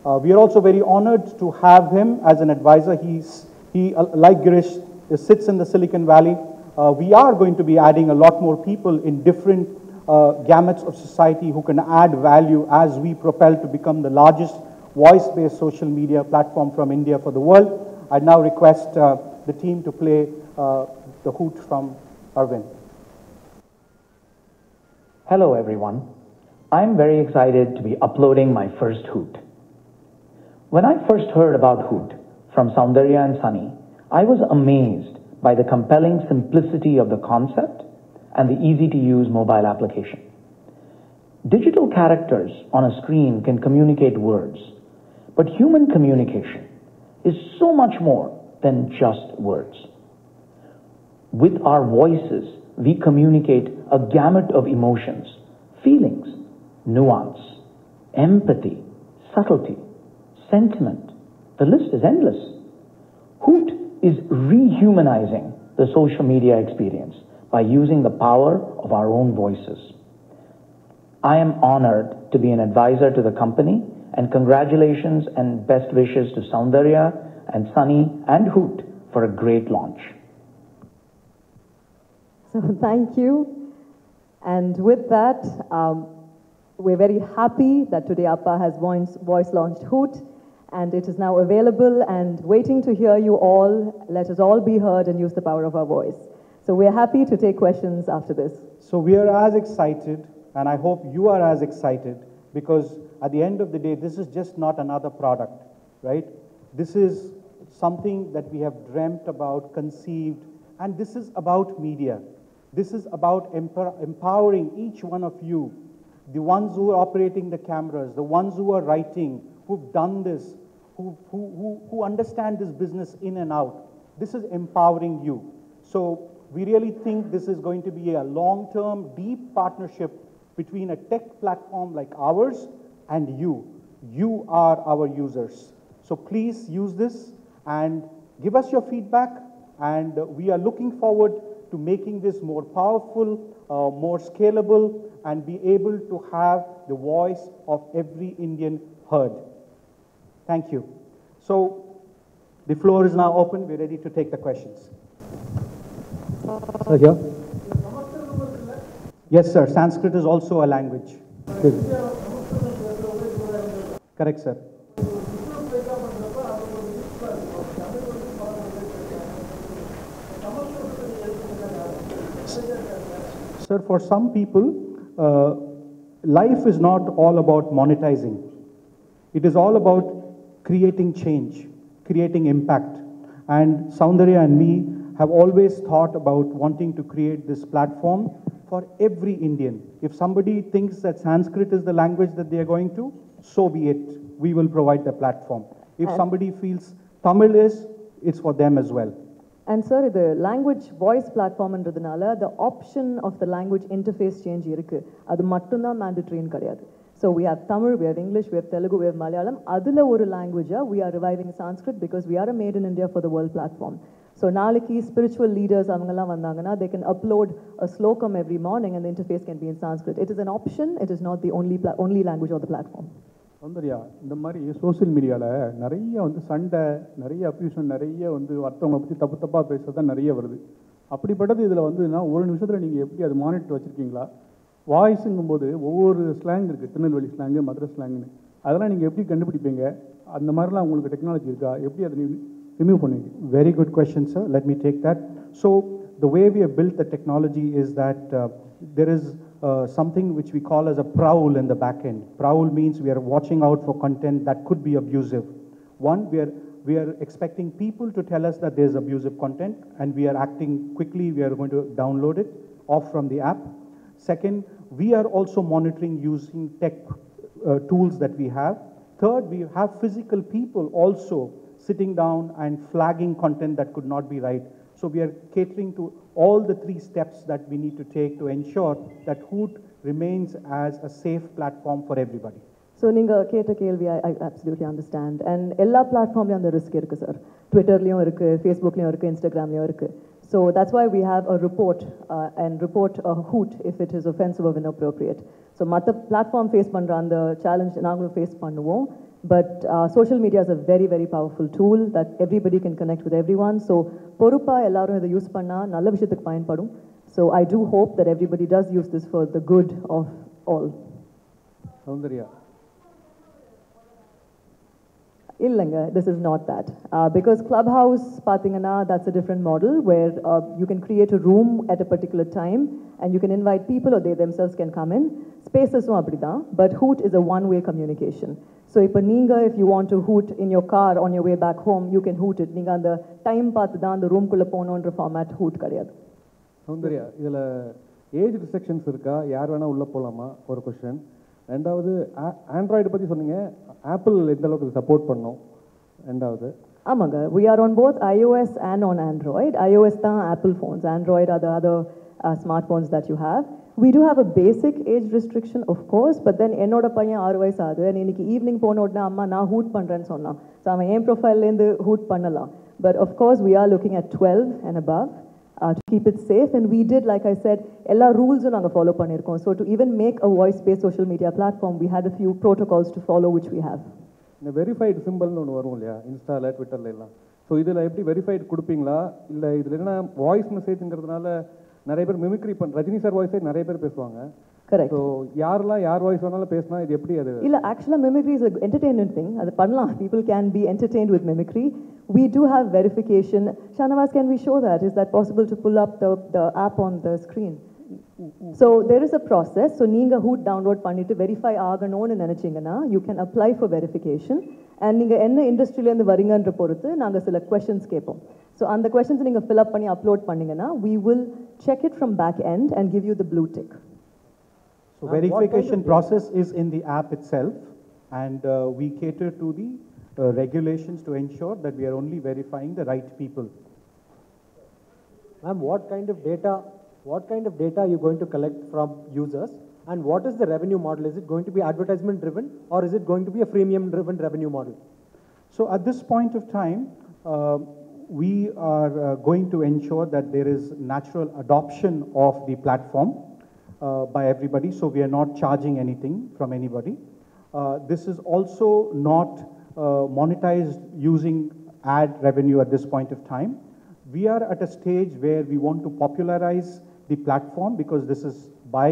[SPEAKER 5] We are also very honored to have him as an advisor. He like Girish, sits in the Silicon Valley. We are going to be adding a lot more people in different gamuts of society who can add value as we propel to become the largest voice-based social media platform from India for the world. I now request the team to play the Hoot from Arvind.
[SPEAKER 7] Hello everyone. I'm very excited to be uploading my first Hoot. When I first heard about Hoot from Soundarya and Sunny, I was amazed by the compelling simplicity of the concept and the easy-to-use mobile application. Digital characters on a screen can communicate words, but human communication is so much more than just words. With our voices, we communicate a gamut of emotions, feelings, nuance, empathy, subtlety, sentiment. The list is endless. Hoot is rehumanizing the social media experience by using the power of our own voices. I am honored to be an advisor to the company, and congratulations and best wishes to Soundarya and Sunny and Hoot for a great launch.
[SPEAKER 1] So thank you. And with that, we're very happy that today Appa has voice launched Hoot, and it is now available and waiting to hear you all. Let us all be heard and use the power of our voice. So we're happy to take questions after this.
[SPEAKER 5] So we are as excited, and I hope you are as excited, because at the end of the day, this is just not another product, right? This is something that we have dreamt about, conceived, and this is about media. This is about empowering each one of you, the ones who are operating the cameras, the ones who are writing, who've done this, who understand this business in and out. This is empowering you. So We really think this is going to be a long-term, deep partnership between a tech platform like ours and you. You are our users. So please use this and give us your feedback, and we are looking forward to making this more powerful, more scalable, and be able to have the voice of every Indian heard. Thank you. So the floor is now open. We're ready to take the questions.
[SPEAKER 2] Sir, here.
[SPEAKER 5] Yes, sir. Sanskrit is also a language. Correct, sir. Sir, for some people, life is not all about monetizing. It is all about creating change, creating impact. And Soundarya and me have always thought about wanting to create this platform for every Indian. If somebody thinks that Sanskrit is the language that they are going to, so be it. We will provide the platform. If somebody feels Tamil is, it's for them as well.
[SPEAKER 1] And sir, the language voice platformன்றதுனால the option of the language interface change இருக்கு. அது மட்டும்தான் mandatory கிடையாது. So we have Tamil, we have English, we have Telugu, we have Malayalam. அதுல ஒரு language we are reviving Sanskrit because we are a made in India for the world platform. So நாளைக்கு spiritual leaders அவங்கெல்லாம் வந்தாங்கன்னா they can upload a slokam every morning and the interface can be in Sanskrit. It is an option, it is not the only language of the platform.
[SPEAKER 3] Soundarya, இந்த மாதிரி social மீடியாவில் நிறைய வந்து சண்டை, நிறைய அப்யூஷன், நிறைய வந்து அடுத்தவங்களை பற்றி தப்பாக பேசுறது தான் நிறைய வருது. அப்படிப்பட்டது இதில் வந்துன்னா ஒரு நிமிஷத்தில் நீங்கள் எப்படி அது மானிட்டர் வச்சுருக்கீங்களா? வாய்ஸுங்கும்போது ஒவ்வொரு ஸ்லாங் இருக்குது, திருநெல்வேலி ஸ்லாங்கு, மதுரை ஸ்லாங்குன்னு. அதெல்லாம் நீங்கள் எப்படி கண்டுபிடிப்பீங்க? அந்த மாதிரிலாம் உங்களுக்கு டெக்னாலஜி இருக்கா? எப்படி அதை ரிமூவ் பண்ணுவீங்க?
[SPEAKER 5] Very good question, sir. Let me take that. So the way we have built the technology is that there is something which we call as a prowl in the back end. Prowl means we are watching out for content that could be abusive. One, we are expecting people to tell us that there is abusive content, and we are acting quickly. We are going to download it off from the app. Second, we are also monitoring using tech tools that we have. Third, we have physical people also sitting down and flagging content that could not be right. So we are catering to all the three steps that we need to take to ensure that Hoot remains as a safe platform for everybody.
[SPEAKER 1] So நீங்க கேட்ட கேள்வி I absolutely understand. And எல்லா பிளாட்ஃபார்ம்லயும் அந்த risk இருக்கு sir. ட்விட்டர்லயும் இருக்கு, ஃபேஸ்புக்லயும் இருக்கு, இன்ஸ்டாகிராம்லயும் இருக்கு. So that's why we have a report and report a Hoot if it is offensive or inappropriate. So மற்ற பிளாட்ஃபார்ம் ஃபேஸ் பண்ற அந்த சேலஞ்ச் நாங்களும் ஃபேஸ் பண்ணுவோம். But social media is a very, very powerful tool that everybody can connect with everyone. So பொறுப்பா எல்லாரும் இதை use பண்ணா நல்ல விஷயத்துக்கு பயன்படும். So I do hope that everybody does use this for the good of all.
[SPEAKER 2] Soundarya.
[SPEAKER 1] இல்லைங்க, this is not that. Because Clubhouse, பார்த்தீங்கன்னா, that's a different model where you can create a room at a particular time and you can invite people or they themselves can come in. Spaces-உம் அப்படிதான், but Hoot is a one-way communication. So இப்போ நீங்க if you want to hoot in your car on your way back home, you can hoot it. நீங்க அந்த time பார்த்து தான் அந்த ரூம்குள்ளே போகணுன்ற ஃபார்மேட் Hoot கிடையாது.
[SPEAKER 2] சௌந்தர்யா, இதில் ஏஜ் ரிஸ்ட்ரிக்ஷன்ஸ் இருக்கா? யார் வேணால் உள்ளே போகலாமா? ஒரு கொஸ்டின். ரெண்டாவது, ஆண்ட்ராய்டு பற்றி சொன்னீங்க, ஆப்பிள் எந்த அளவுக்கு சப்போர்ட் பண்ணோம்? ரெண்டாவது
[SPEAKER 1] ஆமாங்க, we are on both iOS and on Android. iOS தான் Apple phones, Android are the other smartphones that you have. We do have a basic age restriction, of course, but then என்னோட பையன் 6 வயசு ஆகுது. இன்னைக்கு evening போன உடனே அம்மா நான் ஹூட் பண்ணுறேன்னு சொன்னான். ஸோ அவன் என் ப்ரொஃபைல்லேருந்து ஹூட் பண்ணலாம். But of course we are looking at 12 and above to keep it safe, and we did, like I said, எல்லா ரூல்ஸும் நாங்கள் ஃபாலோ பண்ணியிருக்கோம். So to even make a voice-based social media platform, we had a few protocols to follow, which we have.
[SPEAKER 2] இந்த verified சிம்பிள்னு ஒன்று வரும் இல்லையா, இன்ஸ்டாவில், ட்விட்டரில் எல்லாம். ஸோ இதில் எப்படி வெரிஃபைடு கொடுப்பீங்களா? இல்லை இதில் என்ன வாய்ஸ் மெசேஜ்ங்கிறதுனால நிறைய பேர் மிமிக்ரி ரஜினி சார் வாய்ஸே நிறைய பேர் பேசுவாங்க.
[SPEAKER 1] Correct.
[SPEAKER 2] ஸோ யாரெல்லாம் யார் வாய்ஸ் வேணாலும் பேசினா இது எப்படி? அது
[SPEAKER 1] இல்ல, ஆக்சுவலாக mimicry is an entertainment thing. அது பண்ணலாம். People can be entertained with mimicry. We do have verification. Shanavas, can we show that? Is that possible to pull up the app on the screen? So there is a process. So நீங்க Hoot download பண்ணிட்டு verify ஆகணும்னு நினைச்சீங்கன்னா you can apply for verification. And நீங்க என்ன இண்டஸ்ட்ரியிலேருந்து வரீங்கன்ற பொறுத்து நாங்கள் சில questions கேட்போம். So அந்த questions நீங்க fill up பண்ணி upload பண்ணீங்கன்னா we will check it from back end and give you the blue tick.
[SPEAKER 5] So verification process is in the app itself, and we cater to the regulations to ensure that we are only verifying the right people.
[SPEAKER 8] Ma'am, what kind of data are you going to collect from users, and what is the revenue model? Is it going to be advertisement driven, or is it going to be a freemium driven revenue model?
[SPEAKER 5] So at this point of time, we are going to ensure that there is natural adoption of the platform by everybody, so we are not charging anything from anybody. This is also not monetized using ad revenue at this point of time. We are at a stage where we want to popularize the platform because this is by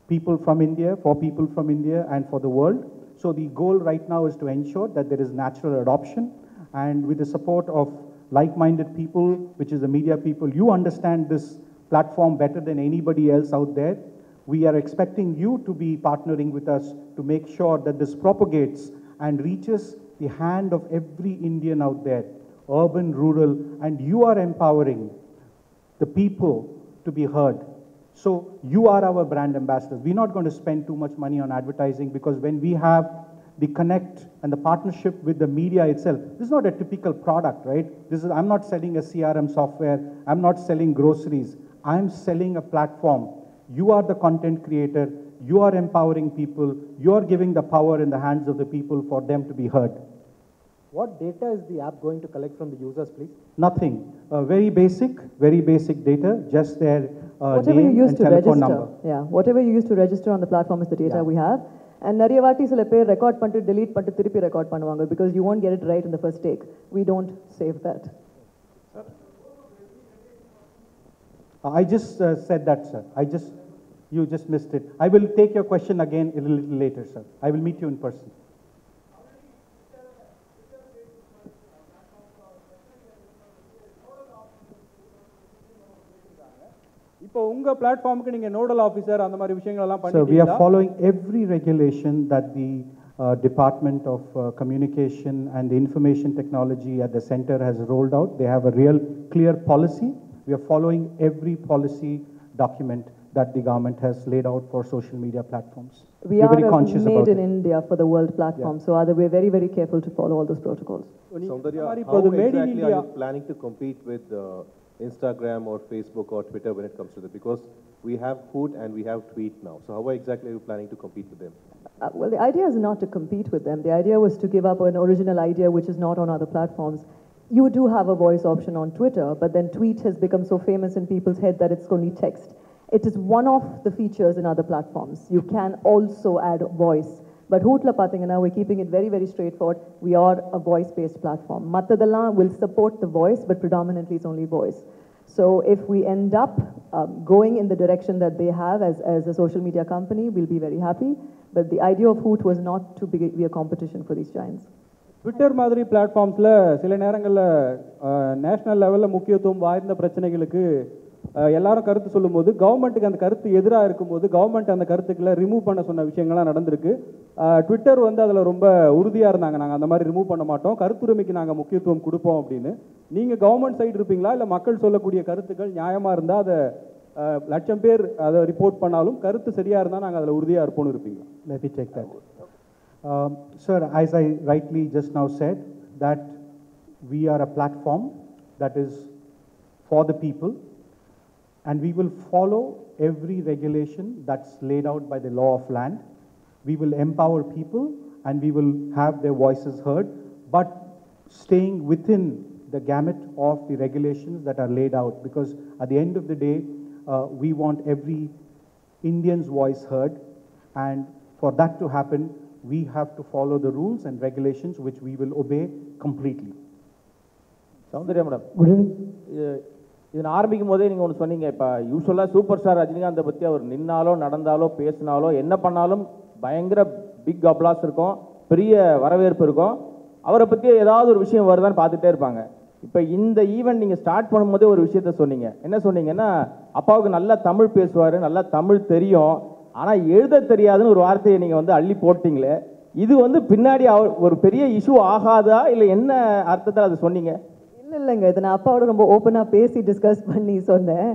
[SPEAKER 5] people from India, for people from India, and for the world. So the goal right now is to ensure that there is natural adoption, and with the support of like-minded people, which is the media people, you understand this platform better than anybody else out there. We are expecting you to be partnering with us to make sure that this propagates and reaches the hand of every Indian out there, urban, rural, and you are empowering the people to be heard. So you are our brand ambassadors. We're not going to spend too much money on advertising because when we have the connect and the partnership with the media itself, this is not a typical product, right? I'm not selling a CRM software. I'm not selling groceries. I'm selling a platform. You are the content creator. You are empowering people. You are giving the power in the hands of the people for them to be heard.
[SPEAKER 8] What data is the app going to collect from the users, please?
[SPEAKER 5] Nothing. Very basic data, just their
[SPEAKER 1] whatever
[SPEAKER 5] name
[SPEAKER 1] you use
[SPEAKER 5] and
[SPEAKER 1] to
[SPEAKER 5] telephone
[SPEAKER 1] register.
[SPEAKER 5] number.
[SPEAKER 1] Yeah, whatever you use to register on the platform is the data we have. And நிறைய வாட்டி சில பேர் record பண்ணிட்டு delete பண்ணிட்டு திருப்பி record பண்ணுவாங்க because you won't get it right in the first take. We don't save that.
[SPEAKER 5] I just said that, sir. You just missed it. I will take your question again a little later, sir. I will meet you in person.
[SPEAKER 2] இப்போ உங்க பிளாட்ஃபார்முக்கு நீங்க nodal officer அந்த மாதிரி விஷயங்கள் எல்லாம்
[SPEAKER 5] So we are
[SPEAKER 2] பண்ணிட்டீங்களா?
[SPEAKER 5] following every regulation that the Department of Communication and the Information Technology at the center has rolled out. They have a real clear policy. We are following every policy document that the government has laid out for social media platforms.
[SPEAKER 1] We
[SPEAKER 5] We're
[SPEAKER 1] are
[SPEAKER 5] very conscious
[SPEAKER 1] made
[SPEAKER 5] about
[SPEAKER 1] in
[SPEAKER 5] it.
[SPEAKER 1] India for the world platform, so we're very, very careful to follow all those protocols.
[SPEAKER 9] Saundarya,
[SPEAKER 2] இப்போ
[SPEAKER 9] how
[SPEAKER 2] அது made in
[SPEAKER 9] exactly are
[SPEAKER 2] India.
[SPEAKER 9] you planning to compete with Instagram or Facebook or Twitter when it comes to that? Because we have Hoot and we have Tweet now. So how exactly are you planning to compete with them?
[SPEAKER 1] Well, the idea is not to compete with them. The idea was to give up an original idea which is not on other platforms. You do have a voice option on Twitter, but then Tweet has become so famous in people's head that it's only text. It is one of the features in other platforms. You can also add voice. But Hootla Pathingana, we're keeping it very, very straightforward. We are a voice-based platform. Mattadala will support the voice, but predominantly it's only voice. So if we end up going in the direction that they have as a social media company, we'll be very happy. But the idea of Hoot was not to be a competition for these giants.
[SPEAKER 2] Twitter மாதிரி பிளாட்ஃபார்ம்ஸில் சில நேரங்களில் national லெவலில் முக்கியத்துவம் வாய்ந்த பிரச்சனைகளுக்கு எல்லாரும் கருத்து சொல்லும்போது கவர்மெண்ட்டுக்கு அந்த கருத்து எதிராக இருக்கும்போது கவர்மெண்ட் அந்த கருத்துக்களை ரிமூவ் பண்ண சொன்ன விஷயங்கள்லாம் நடந்திருக்கு. ட்விட்டர் வந்து அதில் ரொம்ப உறுதியாக இருந்தாங்க, நாங்கள் அந்த மாதிரி ரிமூவ் பண்ண மாட்டோம், கருத்துரிமைக்கு நாங்கள் முக்கியத்துவம் கொடுப்போம் அப்படின்னு. நீங்கள் கவர்மெண்ட் சைடு இருப்பீங்களா, இல்லை மக்கள் சொல்லக்கூடிய கருத்துக்கள் நியாயமாக இருந்தால் அதை லட்சம் பேர் அதை ரிப்போர்ட் பண்ணாலும் கருத்து சரியாக இருந்தால் நாங்கள் அதில் உறுதியாக இருப்போம்னு இருப்பீங்களா?
[SPEAKER 5] Let me take that. Sir, as I rightly just now said, that we are a platform that is for the people, and we will follow every regulation that's laid out by the law of land. We will empower people, and we will have their voices heard, but staying within the gamut of the regulations that are laid out, because at the end of the day, we want every Indian's voice heard, and for that to happen, we have to follow the rules and regulations which we will obey completely.
[SPEAKER 10] Soundarya madam, good evening. இது ஆரம்பிக்கும் போதே நீங்கள் ஒன்று சொன்னீங்க, இப்போ யூஸ்வலாக super star ரஜினிகாந்தை பற்றி அவர் நின்னாலோ நடந்தாலோ பேசினாலோ என்ன பண்ணாலும் பயங்கர பிக் அப்ளாஸ் இருக்கும், பெரிய வரவேற்பு இருக்கும். அவரை பற்றி ஏதாவது ஒரு விஷயம் வருதான்னு பார்த்துட்டே இருப்பாங்க. இப்போ இந்த ஈவெண்ட் நீங்கள் ஸ்டார்ட் பண்ணும்போதே ஒரு விஷயத்த சொன்னீங்க. என்ன சொன்னீங்கன்னா, அப்பாவுக்கு நல்லா தமிழ் பேசுவார், நல்லா தமிழ் தெரியும், ஆனால் எழுத தெரியாதுன்னு ஒரு வார்த்தையை நீங்கள் வந்து அள்ளி போட்டிங்களே. இது வந்து பின்னாடி ஒரு பெரிய இஷ்யூ ஆகாதா, இல்லை என்ன அர்த்தத்தில் அது சொன்னீங்க?
[SPEAKER 1] இல்லைங்க, இதை நான் அப்பாவோட ரொம்ப ஓப்பனாக பேசி டிஸ்கஸ் பண்ணி சொன்னேன்.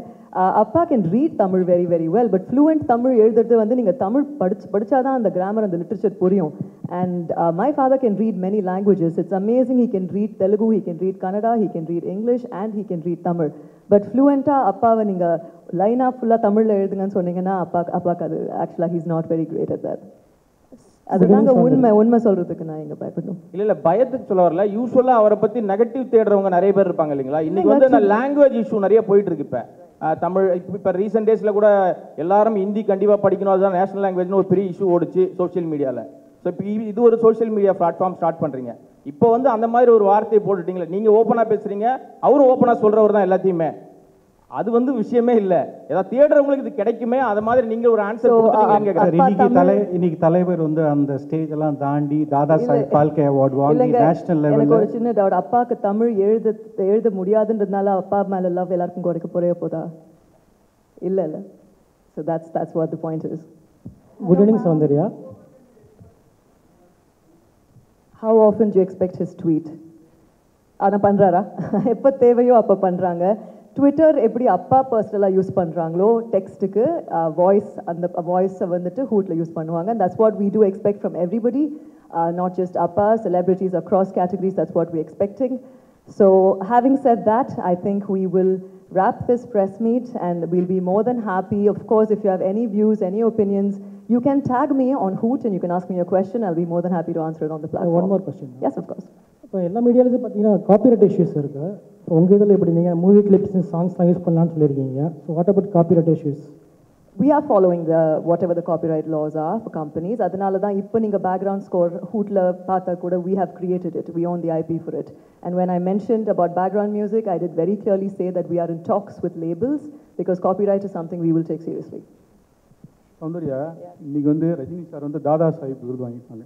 [SPEAKER 1] அப்பா can read Tamil very very well, but fluent Tamil எழுதுறது வந்து நீங்கள் தமிழ் படிச்சாதான் அந்த கிராமர் அந்த லிட்ரேச்சர் புரியும். And my father can read many languages. It's amazing. He can read Telugu, he can read Kannada, he can read English, and he can read Tamil. But ஃப்ளூவெண்ட்டாக அப்பாவை நீங்கள் லைனாக ஃபுல்லாக தமிழில் எழுதுங்கன்னு சொன்னீங்கன்னா அப்பாவுக்கு அது ஆக்சுவலாக he's not very great at that. அதுதாங்க உண்மை சொல்றதுக்கு நான் எங்க பயப்படணும்.
[SPEAKER 10] இல்ல பயத்துக்கு சொல்ல வரல. யூஸ்வலா அவரை பத்தி நெகட்டிவ் தேடுறவங்க நிறைய பேர் இருப்பாங்க இல்லைங்களா? இன்னைக்கு வந்து அந்த லாங்குவேஜ் இஷ்யூ நிறைய போயிட்டு இருக்கு. இப்ப தமிழ் இப்ப ரீசெண்ட் டேஸ்ல கூட எல்லாரும் ஹிந்தி கண்டிப்பா படிக்கணும், அதுதான் நேஷனல் லாங்குவேஜ்னு ஒரு பெரிய இஷ்யூ ஓடிச்சு சோஷியல் மீடியால. ஸோ இப்போ இது ஒரு சோஷியல் மீடியா பிளாட்ஃபார்ம் ஸ்டார்ட் பண்றீங்க. இப்போ வந்து அந்த மாதிரி ஒரு வார்த்தையை போட்டுட்டீங்களா? நீங்க ஓப்பனா பேசுறீங்க, அவரும் ஓப்பனா சொல்றவர் தான் எல்லாத்தையுமே. அது வந்து விஷயமே இல்ல. ஏதாவது தேடுறவங்களுக்கு இது கிடைக்குமே, அது மாதிரி நீங்க ஒரு ஆன்சர் கொடுத்தீங்கன்னு கேக்குறேன்.
[SPEAKER 5] இன்னைக்கு தலைவர் வந்து அந்த ஸ்டேஜ் எல்லாம் தாண்டி தாதா சாஹிப் பால்கே அவார்ட் வாங்கி நேஷனல் லெவல்ல.
[SPEAKER 1] எனக்கு ஒரு சின்ன டவுட், அப்பாக்கு தமிழ் எழுத முடியாதுன்றதுனால அப்பா மேல லவ் எல்லாருக்கும் குறைக்க போதா? இல்ல. So that's what the point is.
[SPEAKER 11] Good evening, Soundarya.
[SPEAKER 1] How often do you expect his tweet? ஆனா பண்றாரா? எப்ப தேவையோ அப்ப பண்றாங்க. ட்விட்டர் எப்படி அப்பா பர்சனலாக யூஸ் பண்ணுறாங்களோ டெக்ஸ்ட்டுக்கு வாய்ஸ், அந்த வாய்ஸை வந்துட்டு ஹூட்டில் யூஸ் பண்ணுவாங்க. That's what we do expect from everybody, not just அப்பா, celebrities across categories. That's what we expecting. So having set that, I think we will wrap this press meet and we'll be more than happy. Of course, if you have any views, any opinions, you can tag me on Hoot and you can ask me your question. I'll be more than happy to answer it on the platform.
[SPEAKER 11] One more question.
[SPEAKER 1] Yes, of course.
[SPEAKER 11] இப்போ எல்லா மீடியாவிலும் பார்த்தீங்கன்னா copyright issues இருக்குது. உங்கள் இதில் எப்படி நீங்கள் movie clips சாங்ஸ்லாம் use பண்ணலான்னு சொல்லியிருக்கீங்க. So what about copyright issues?
[SPEAKER 1] We are following whatever the copyright laws are for companies. அதனால தான் இப்போ நீங்கள் background score Hootla பார்த்தா கூட we have created it. We own the IP for it. And when I mentioned about background music, I did very clearly say that we are in talks with labels because copyright is something we will take seriously.
[SPEAKER 3] Soundarya, இன்னைக்கு வந்து Rajini sir வந்து தாதா சாஹிப் விருது வாங்கியிருக்காங்க.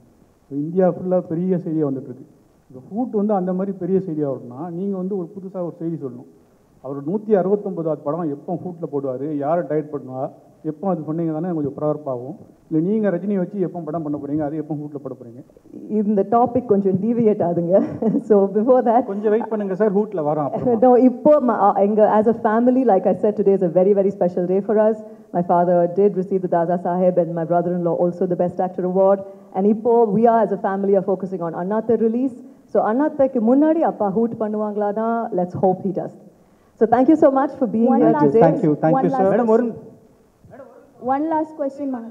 [SPEAKER 3] India ஃபுல்லாக பெரிய செய்தியாக வந்துட்டு இருக்கு. இந்த ஹூட் வந்து அந்த மாதிரி பெரிய செய்தியாக வரணும்னா நீங்கள் வந்து ஒரு புதுசாக ஒரு செய்தி சொல்லணும். அவர் 169வது படம் எப்போ ஹூட்டில் போடுவார், யாரை டைரக்ட் பண்ணுவா, எப்போ அது பண்ணீங்க தானே கொஞ்சம் பரபரப்பாகும். இல்லை நீங்கள் ரஜினி வச்சு எப்போ படம் பண்ண போகிறீங்க, அது எப்போ ஹூட்டில் போட போகிறீங்க?
[SPEAKER 1] இந்த டாபிக் கொஞ்சம் டிவியேட் ஆகுதுங்க. ஸோ பிஃபோர் தட்
[SPEAKER 3] கொஞ்சம் வெயிட் பண்ணுங்க சார், ஹூட்டில் வரோம்.
[SPEAKER 1] இப்போ as a family, like I said, today is a very, very special day for us. My father did receive the Dada Saheb and my brother-in-law also the Best Actor Award. And இப்போ we are as a family are focusing on Annatha release. So Annathaku munnadi appa hoot பண்ணுவாங்களானா, let's hope he does. So thank you so much for being here today.
[SPEAKER 5] Thank you sir.
[SPEAKER 10] Madam,
[SPEAKER 12] one last question, ma'am.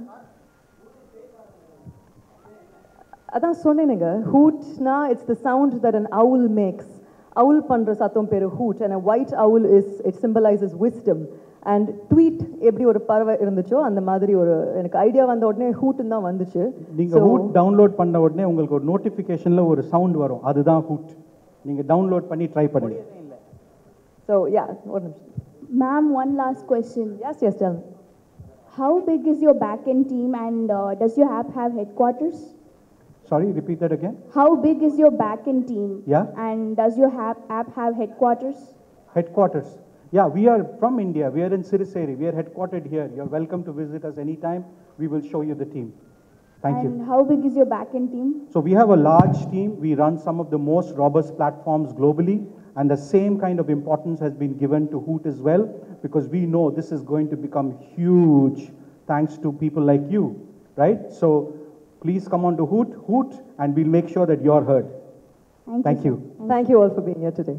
[SPEAKER 1] அதான் சொன்னேனுங்க, ஹூட்னா it's the sound that an owl makes. Owl பண்ற சத்தம் பேரு hoot, and a white owl it symbolizes wisdom. And tweet எப்படி ஒரு பறவை இருந்துச்சோ அந்த மாதிரி ஒரு எனக்கு ஐடியா வந்த உடனே ஹூட்னு தான் வந்துச்சு.
[SPEAKER 5] நீங்க ஹூட் டவுன்லோட் பண்ண உடனே உங்களுக்கு ஒரு நோட்டிஃபிகேஷன்ல ஒரு சவுண்ட் வரும், அதுதான் ஹூட். நீங்க டவுன்லோட் பண்ணி ட்ரை பண்ணுங்க.
[SPEAKER 1] So yeah, one நிமிஷம்.
[SPEAKER 12] Ma'am, one last question.
[SPEAKER 1] Yes, tell me.
[SPEAKER 12] How big is your back-end team and does your app have headquarters?
[SPEAKER 5] Sorry, repeat that again.
[SPEAKER 12] How big is your back-end team?
[SPEAKER 5] Yeah.
[SPEAKER 12] And does your app have headquarters?
[SPEAKER 5] Headquarters. Yeah, we are from India. We are in Siriseri. We are headquartered here. You're welcome to visit us anytime. We will show you the team. Thank you.
[SPEAKER 12] And how big is your back-end team?
[SPEAKER 5] So we have a large team. We run some of the most robust platforms globally. And the same kind of importance has been given to Hoot as well, because we know this is going to become huge thanks to people like you, right? So please come on to Hoot, and we'll make sure that you're heard.
[SPEAKER 12] Thank you.
[SPEAKER 1] Thank you all for being here today.